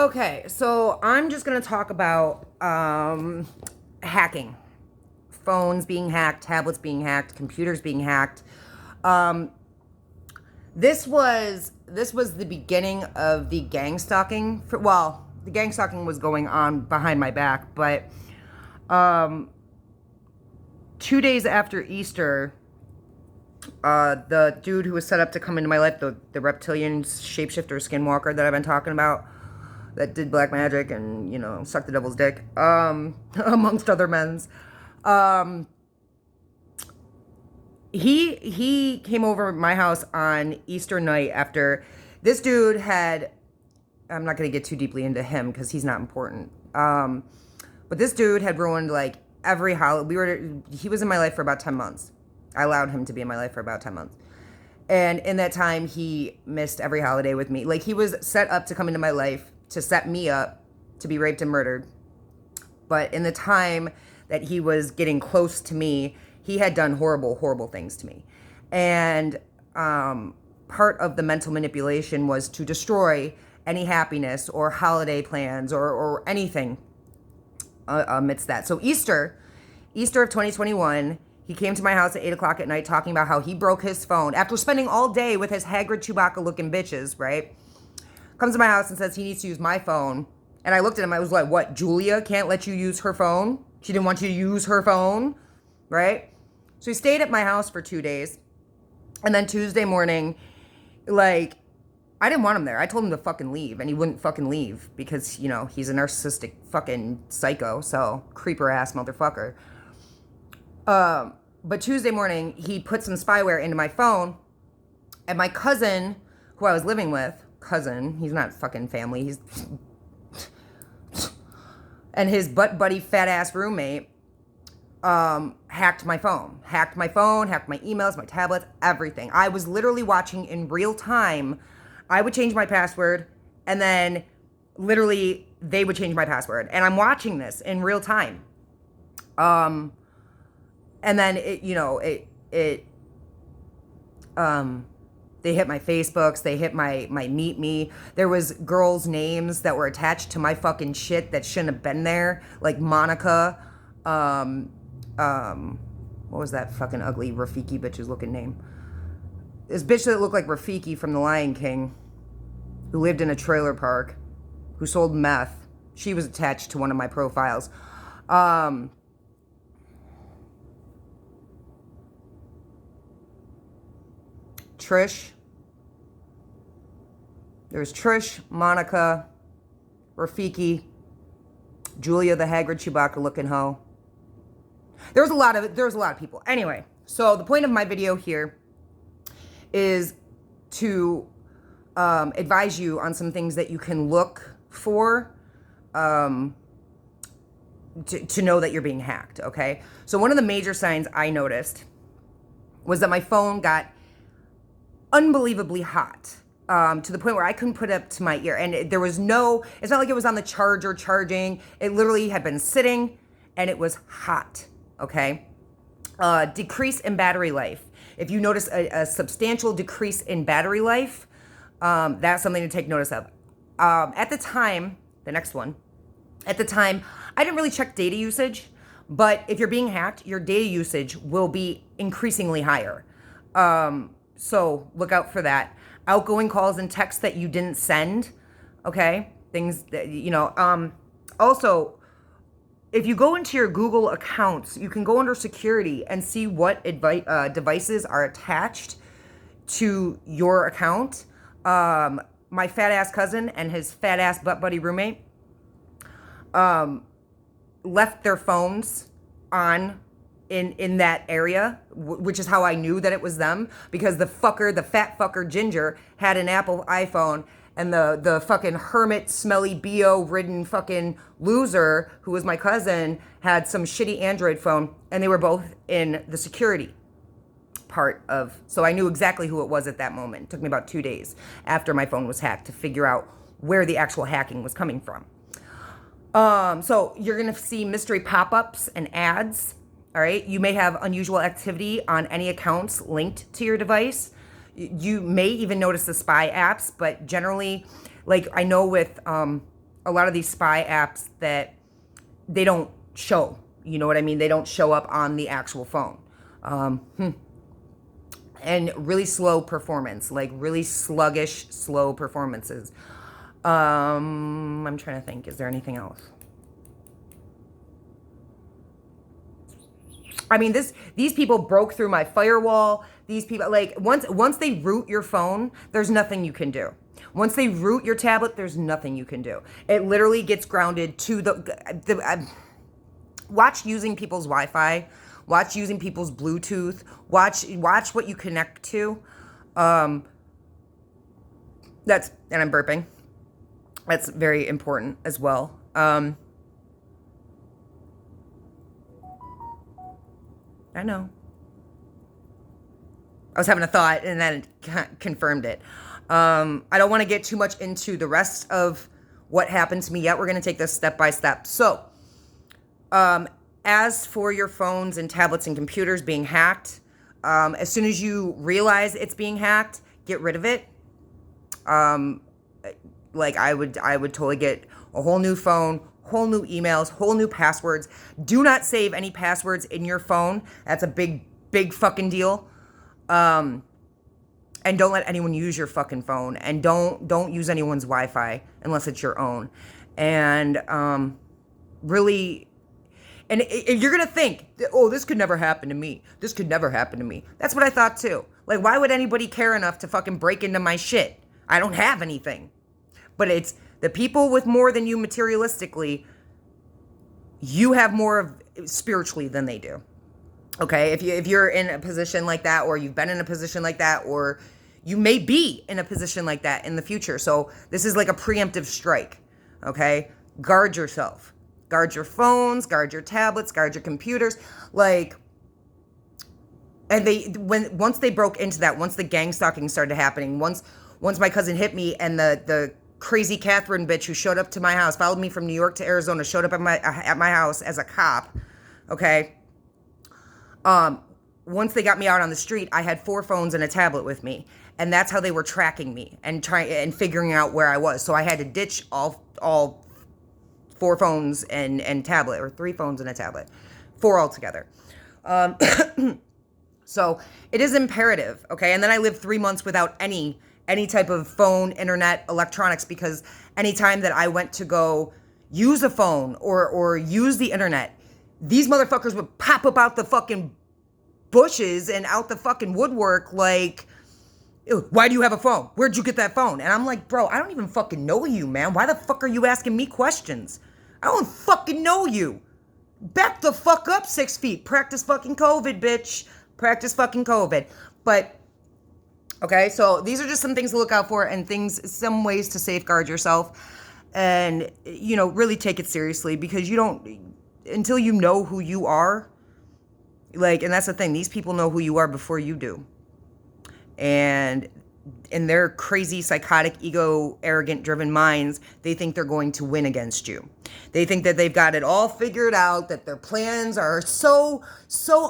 Okay, so I'm just going to talk about hacking. Phones being hacked, tablets being hacked, computers being hacked. Um, this was the beginning of the gang stalking. Well, the gang stalking was going on behind my back, but um, 2 days after Easter, the dude who was set up to come into my life, the reptilian shapeshifter skinwalker that I've been talking about, that did black magic and, sucked the devil's dick, amongst other men's. Um, he came over my house on Easter night after this dude had. I'm not going to get too deeply into him because he's not important. But this dude had ruined like every holiday. He was in my life for about 10 months. I allowed him to be in my life for about 10 months. And in that time, he missed every holiday with me. Like, he was set up to come into my life to set me up to be raped and murdered. But in the time that he was getting close to me, he had done horrible, horrible things to me. And part of the mental manipulation was to destroy any happiness or holiday plans or anything amidst that. So Easter of 2021, he came to my house at 8 o'clock at night talking about how he broke his phone after spending all day with his haggard Chewbacca-looking bitches, right? Comes to my house and says he needs to use my phone. And I looked at him, I was like, what, Julia can't let you use her phone? She didn't want you to use her phone, right? So he stayed at my house for 2 days. And then Tuesday morning, like, I didn't want him there. I told him to fucking leave, and he wouldn't fucking leave because, he's a narcissistic fucking psycho, so creeper-ass motherfucker. But Tuesday morning, he put some spyware into my phone, and my cousin, who I was living with, he's not fucking family, he's... and his butt buddy fat-ass roommate, hacked my phone, hacked my emails, my tablets, everything. I was literally watching in real time. I would change my password, and then literally they would change my password. And I'm watching this in real time. And then they hit my Facebooks, they hit my Meet Me. There was girls' names that were attached to my fucking shit that shouldn't have been there, like Monica. What was that fucking ugly Rafiki bitch's looking name? This bitch that looked like Rafiki from The Lion King, who lived in a trailer park, who sold meth. She was attached to one of my profiles. Trish. There was Trish, Monica, Rafiki, Julia the haggard Chewbacca looking hoe. There was a lot of people. Anyway, so the point of my video here is to advise you on some things that you can look for to know that you're being hacked, okay? So one of the major signs I noticed was that my phone got unbelievably hot, to the point where I couldn't put it up to my ear. And it's not like it was on the charger charging. It literally had been sitting and it was hot, okay? Decrease in battery life. If you notice a substantial decrease in battery life, that's something to take notice of. At the time, I didn't really check data usage, but if you're being hacked, your data usage will be increasingly higher. So look out for that. Outgoing calls and texts that you didn't send, okay? Things that, also, if you go into your Google accounts, you can go under security and see what devices are attached to your account. My fat ass cousin and his fat ass butt buddy roommate left their phones on in that area, which is how I knew that it was them, because the fat fucker Ginger had an Apple iPhone, and the fucking hermit, smelly, BO-ridden fucking loser, who was my cousin, had some shitty Android phone, and they were both in the security part of, so I knew exactly who it was at that moment. It took me about 2 days after my phone was hacked to figure out where the actual hacking was coming from. So you're gonna see mystery pop-ups and ads. All right, you may have unusual activity on any accounts linked to your device. You may even notice the spy apps, but generally, like I know with a lot of these spy apps that they don't show. You know what I mean? They don't show up on the actual phone. And really slow performance, like really sluggish, slow performances. I'm trying to think. Is there anything else? I mean, these people broke through my firewall. These people, like, once they root your phone, there's nothing you can do. Once they root your tablet, there's nothing you can do. It literally gets grounded to watch using people's Wi-Fi. Watch using people's Bluetooth. Watch what you connect to. And I'm burping. That's very important as well. I know. I was having a thought and then it confirmed it. I don't want to get too much into the rest of what happened to me yet. We're going to take this step by step. So, as for your phones and tablets and computers being hacked, as soon as you realize it's being hacked, get rid of it. Like I would totally get a whole new phone, whole new emails, whole new passwords. Do not save any passwords in your phone. That's a big fucking deal. And don't let anyone use your fucking phone. And don't use anyone's Wi-Fi unless it's your own. And really. And you're going to think, oh, this could never happen to me. This could never happen to me. That's what I thought too. Like, why would anybody care enough to fucking break into my shit? I don't have anything. But it's the people with more than you materialistically, you have more of spiritually than they do. Okay? If you're in a position like that, or you've been in a position like that, or you may be in a position like that in the future. So this is like a preemptive strike. Okay? Guard yourself. Guard your phones, guard your tablets, guard your computers. Like, and once they broke into that, once the gang stalking started happening, once my cousin hit me and the crazy Catherine bitch who showed up to my house, followed me from New York to Arizona, showed up at my house as a cop, okay? Once they got me out on the street, I had 4 phones and a tablet with me. And that's how they were tracking me and figuring out where I was. So I had to ditch all 4 phones and tablet, or 3 phones and a tablet, 4 altogether. So it is imperative, okay? And then I lived 3 months without any type of phone, internet, electronics, because anytime that I went to go use a phone or use the internet, these motherfuckers would pop up out the fucking bushes and out the fucking woodwork like, why do you have a phone? Where'd you get that phone? And I'm like, bro, I don't even fucking know you, man. Why the fuck are you asking me questions? I don't fucking know you. Back the fuck up 6 feet. Practice fucking COVID, bitch. Practice fucking COVID. But, okay, so these are just some things to look out for and some ways to safeguard yourself. And, really take it seriously, because until you know who you are, like, and that's the thing, these people know who you are before you do. And in their crazy, psychotic, ego, arrogant, driven minds, they think they're going to win against you. They think that they've got it all figured out, that their plans are so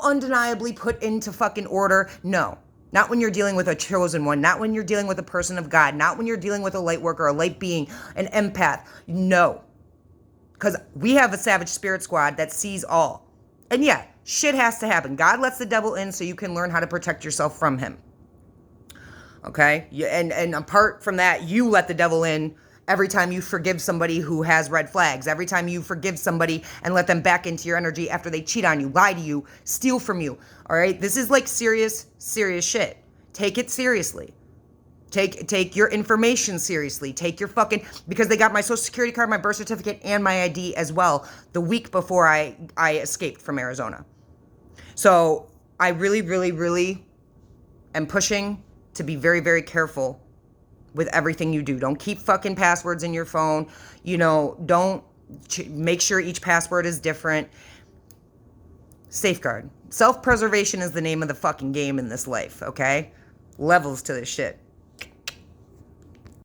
undeniably put into fucking order. No, not when you're dealing with a chosen one, not when you're dealing with a person of God, not when you're dealing with a light worker, a light being, an empath. No, because we have a savage spirit squad that sees all. And yeah, shit has to happen. God lets the devil in so you can learn how to protect yourself from him. Okay? And apart from that, you let the devil in every time you forgive somebody who has red flags. Every time you forgive somebody and let them back into your energy after they cheat on you, lie to you, steal from you. All right? This is like serious shit. Take it seriously. Take your information seriously. Take your fucking... Because they got my social security card, my birth certificate, and my ID as well the week before I escaped from Arizona. So I really, really, really am pushing to be very, very careful with everything you do. Don't keep fucking passwords in your phone. Don't make sure each password is different. Safeguard. Self-preservation is the name of the fucking game in this life, okay? Levels to this shit.